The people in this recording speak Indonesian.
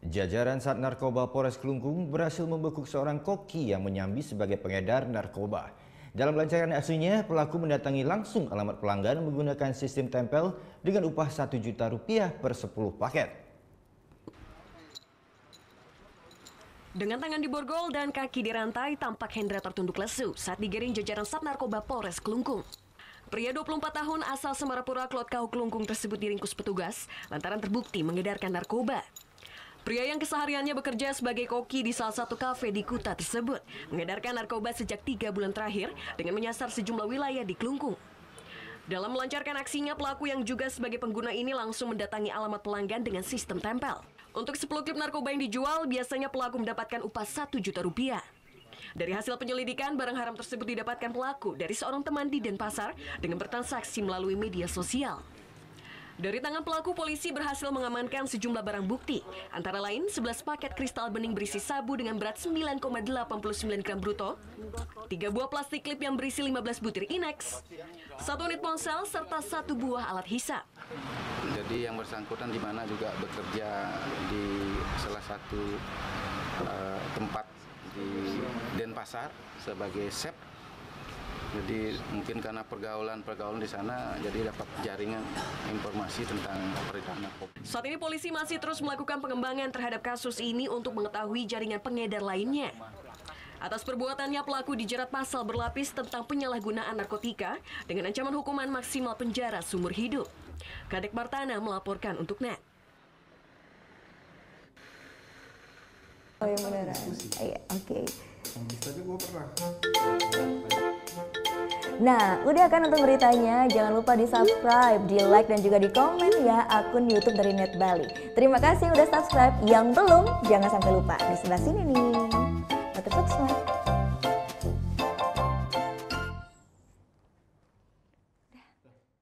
Jajaran Sat Narkoba Polres Klungkung berhasil membekuk seorang koki yang menyambi sebagai pengedar narkoba. Dalam lancaran aksinya, pelaku mendatangi langsung alamat pelanggan menggunakan sistem tempel dengan upah Rp1 juta per 10 paket. Dengan tangan diborgol dan kaki dirantai, tampak Hendra tertunduk lesu saat digiring jajaran Sat Narkoba Polres Klungkung. Pria 24 tahun asal Semarapura, Klotkau, Klungkung tersebut diringkus petugas lantaran terbukti mengedarkan narkoba. Pria yang kesehariannya bekerja sebagai koki di salah satu kafe di Kuta tersebut mengedarkan narkoba sejak 3 bulan terakhir dengan menyasar sejumlah wilayah di Klungkung. Dalam melancarkan aksinya, pelaku yang juga sebagai pengguna ini langsung mendatangi alamat pelanggan dengan sistem tempel. Untuk 10 klip narkoba yang dijual, biasanya pelaku mendapatkan upah Rp1 juta. Dari hasil penyelidikan, barang haram tersebut didapatkan pelaku dari seorang teman di Denpasar dengan bertransaksi melalui media sosial. Dari tangan pelaku, polisi berhasil mengamankan sejumlah barang bukti, antara lain 11 paket kristal bening berisi sabu dengan berat 9,89 gram bruto, 3 buah plastik klip yang berisi 15 butir Inex, 1 unit ponsel, serta 1 buah alat hisap. Jadi yang bersangkutan di mana juga bekerja di salah satu tempat di Denpasar sebagai chef. Jadi mungkin karena pergaulan di sana, jadi dapat jaringan informasi tentang peredaran narkoba. Saat ini polisi masih terus melakukan pengembangan terhadap kasus ini untuk mengetahui jaringan pengedar lainnya. Atas perbuatannya, pelaku dijerat pasal berlapis tentang penyalahgunaan narkotika dengan ancaman hukuman maksimal penjara seumur hidup. Kadek Martana melaporkan untuk NET. Oh yang beneran? Iya, oke. Nah, udah kan nonton beritanya? Jangan lupa di subscribe, di like, dan juga di komen ya akun YouTube dari Net Bali. Terima kasih udah subscribe. Yang belum, jangan sampai lupa di sebelah sini nih. Subscribe.